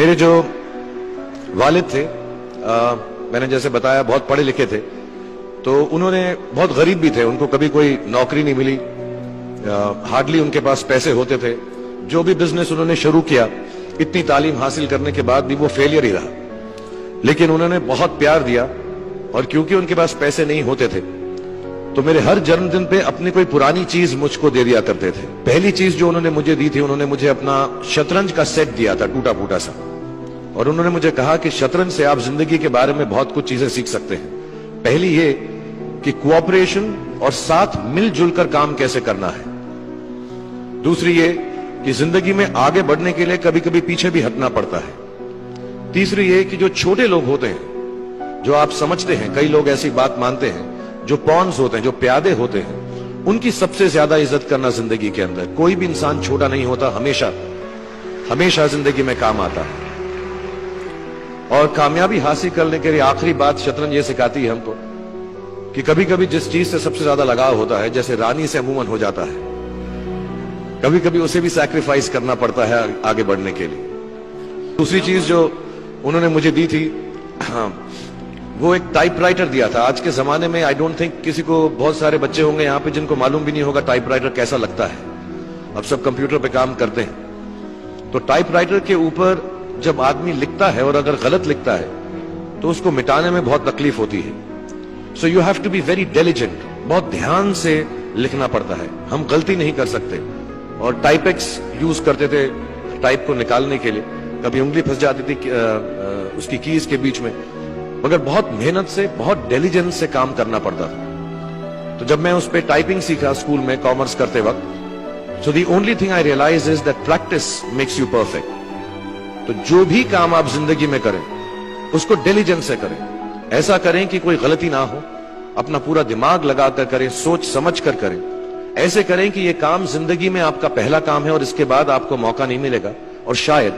मेरे जो वालिद थे, मैंने जैसे बताया बहुत पढ़े लिखे थे, तो उन्होंने बहुत गरीब भी थे, उनको कभी कोई नौकरी नहीं मिली, हार्डली उनके पास पैसे होते थे। जो भी बिजनेस उन्होंने शुरू किया, इतनी तालीम हासिल करने के बाद भी वो फेलियर ही रहा। लेकिन उन्होंने बहुत प्यार दिया, और क्योंकि उनके पास पैसे नहीं होते थे तो मेरे हर जन्मदिन पे अपनी कोई पुरानी चीज मुझको दे दिया करते थे। पहली चीज जो उन्होंने मुझे दी थी, उन्होंने मुझे अपना शतरंज का सेट दिया था, टूटा फूटा सा, और उन्होंने मुझे कहा कि शतरंज से आप जिंदगी के बारे में बहुत कुछ चीजें सीख सकते हैं। पहली ये कि कोऑपरेशन और साथ मिलजुल कर काम कैसे करना है। दूसरी ये कि जिंदगी में आगे बढ़ने के लिए कभी कभी पीछे भी हटना पड़ता है। तीसरी ये कि जो छोटे लोग होते हैं, जो आप समझते हैं, कई लोग ऐसी बात मानते हैं, जो पॉन्स होते हैं, जो प्यादे होते हैं, उनकी सबसे ज्यादा इज्जत करना जिंदगी के अंदर। कोई भी इंसान छोटा नहीं होता, हमेशा हमेशा जिंदगी में काम आता है। और कामयाबी हासिल करने के लिए आखिरी बात शतरंज ये सिखाती है हमको कि कभी कभी जिस चीज से सबसे ज्यादा लगाव होता है, जैसे रानी से अमूमन हो जाता है, कभी कभी उसे भी सैक्रिफाइस करना पड़ता है आगे बढ़ने के लिए। दूसरी चीज जो उन्होंने मुझे दी थी, वो एक टाइपराइटर दिया था। आज के जमाने में आई डोंट थिंक किसी को, बहुत सारे बच्चे होंगे यहाँ पे जिनको मालूम भी नहीं होगा टाइपराइटर कैसा लगता है। अब सब कंप्यूटर पे काम करते हैं, तो टाइपराइटर के ऊपर जब आदमी लिखता है और अगर गलत लिखता है तो उसको मिटाने में बहुत तकलीफ होती है। So you have to be very diligent, बहुत ध्यान से लिखना पड़ता है, हम गलती नहीं कर सकते। और टाइपेक्स यूज करते थे टाइप को निकालने के लिए, कभी उंगली फंस जाती थी उसकी कीज के बीच में, मगर बहुत मेहनत से, बहुत डिलिजेंस से काम करना पड़ता था। तो जब मैं उस पर टाइपिंग सीखा स्कूल में कॉमर्स करते वक्त, so the only thing I realise is that practice makes you perfect. तो जो भी काम आप जिंदगी में करें उसको डिलिजेंस से करें, ऐसा करें कि कोई गलती ना हो, अपना पूरा दिमाग लगाकर करें, सोच समझ कर करें, ऐसे करें कि ये काम जिंदगी में आपका पहला काम है और इसके बाद आपको मौका नहीं मिलेगा, और शायद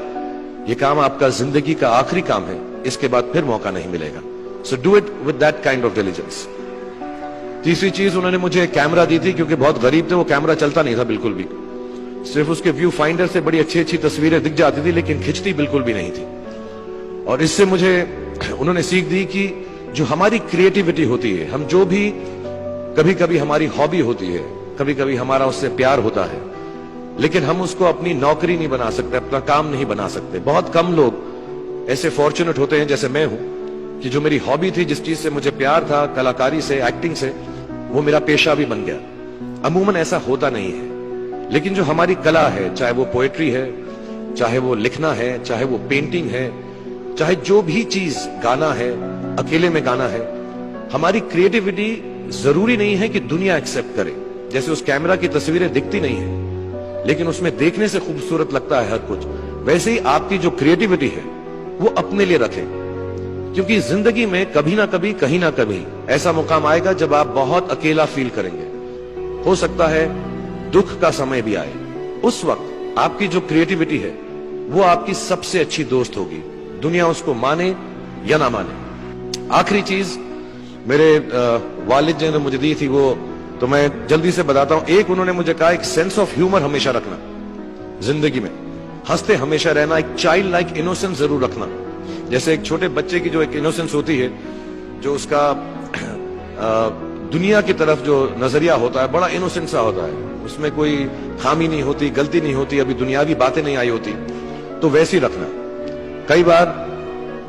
ये काम आपका जिंदगी का आखिरी काम है, इसके बाद फिर मौका नहीं मिलेगा। So do it with that kind of diligence. तीसरी चीज उन्होंने मुझे कैमरा दी थी, क्योंकि बहुत गरीब थे, वो कैमरा चलता नहीं था बिल्कुल भी, सिर्फ उसके व्यू फाइंडर से बड़ी अच्छी अच्छी तस्वीरें दिख जाती थी, लेकिन खिंचती बिल्कुल भी नहीं थी। और इससे मुझे उन्होंने सीख दी कि जो हमारी क्रिएटिविटी होती है, हम जो भी, कभी कभी हमारी हॉबी होती है, कभी कभी हमारा उससे प्यार होता है, लेकिन हम उसको अपनी नौकरी नहीं बना सकते, अपना काम नहीं बना सकते। बहुत कम लोग ऐसे फॉर्चुनेट होते हैं जैसे मैं हूं, कि जो मेरी हॉबी थी, जिस चीज से मुझे प्यार था, कलाकारी से, एक्टिंग से, वो मेरा पेशा भी बन गया। अमूमन ऐसा होता नहीं है, लेकिन जो हमारी कला है, चाहे वो पोएट्री है, चाहे वो लिखना है, चाहे वो पेंटिंग है, चाहे जो भी चीज, गाना है, अकेले में गाना है, हमारी क्रिएटिविटी जरूरी नहीं है कि दुनिया एक्सेप्ट करे। जैसे उस कैमरा की तस्वीरें दिखती नहीं है, लेकिन उसमें देखने से खूबसूरत लगता है हर कुछ, वैसे ही आपकी जो क्रिएटिविटी है वो अपने लिए रखें, क्योंकि जिंदगी में कभी ना कभी, कहीं ना कभी ऐसा मुकाम आएगा जब आप बहुत अकेला फील करेंगे। हो सकता है दुख का समय भी आए, उस वक्त आपकी जो क्रिएटिविटी है वो आपकी सबसे अच्छी दोस्त होगी, दुनिया उसको माने या ना माने। आखिरी चीज मेरे वालिद जी ने मुझे दी थी, वो तो मैं जल्दी से बताता हूं। एक, उन्होंने मुझे कहा, एक सेंस ऑफ ह्यूमर हमेशा रखना जिंदगी में, हंसते हमेशा रहना, एक चाइल्ड लाइक इनोसेंस जरूर रखना। जैसे एक छोटे बच्चे की जो एक इनोसेंस होती है, जो उसका दुनिया की तरफ जो नजरिया होता है, बड़ा इनोसेंट सा होता है, उसमें कोई खामी नहीं होती, गलती नहीं होती, अभी दुनियावी बातें नहीं आई होती, तो वैसी रखना। कई बार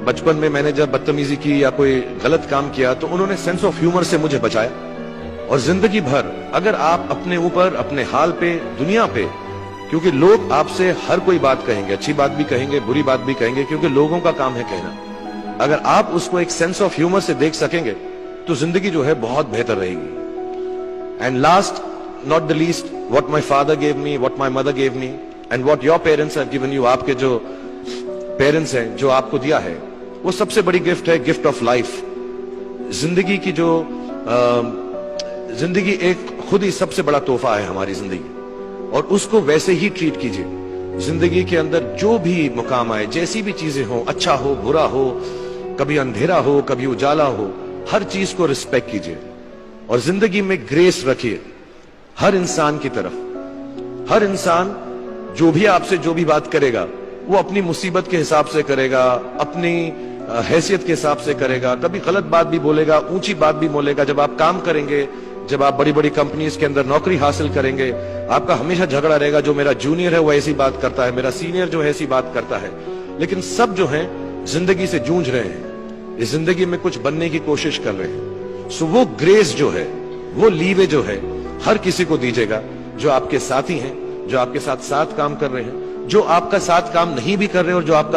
बचपन में मैंने जब बदतमीजी की या कोई गलत काम किया, तो उन्होंने सेंस ऑफ ह्यूमर से मुझे बचाया। और जिंदगी भर अगर आप अपने ऊपर, अपने हाल पे, दुनिया पे, क्योंकि लोग आपसे हर कोई बात कहेंगे, अच्छी बात भी कहेंगे, बुरी बात भी कहेंगे, क्योंकि लोगों का काम है कहना। अगर आप उसको एक सेंस ऑफ ह्यूमर से देख सकेंगे तो जिंदगी जो है बहुत बेहतर रहेगी। And last not the least, what my father gave me, what my mother gave me, and what your parents have given you, आपके जो पेरेंट्स हैं, जो आपको दिया है, वो सबसे बड़ी गिफ्ट है, गिफ्ट ऑफ लाइफ। जिंदगी की जो जिंदगी एक खुद ही सबसे बड़ा तोहफा है हमारी जिंदगी, और उसको वैसे ही ट्रीट कीजिए। जिंदगी के अंदर जो भी मुकाम आए, जैसी भी चीजें हो, अच्छा हो, बुरा हो, कभी अंधेरा हो, कभी उजाला हो, हर चीज को रिस्पेक्ट कीजिए, और जिंदगी में ग्रेस रखिए हर इंसान की तरफ। हर इंसान जो भी आपसे जो भी बात करेगा, वो अपनी मुसीबत के हिसाब से करेगा, अपनी हैसियत के हिसाब से करेगा, कभी गलत बात भी बोलेगा, ऊंची बात भी बोलेगा। जब आप काम करेंगे, जब आप बड़ी बड़ी कंपनीज के अंदर नौकरी हासिल करेंगे, आपका हमेशा झगड़ा रहेगा, जो मेरा जूनियर है वो ऐसी बात करता है, मेरा सीनियर जो है ऐसी बात करता है। लेकिन सब जो है जिंदगी से जूझ रहे हैं, इस जिंदगी में कुछ बनने की कोशिश कर रहे हैं। सो वो ग्रेस जो है, वो लीवे जो है, हर किसी को दीजिएगा जो आपके साथी हैं, जो आपके साथ साथ काम कर रहे हैं, जो आपका साथ काम नहीं भी कर रहे और जो आपका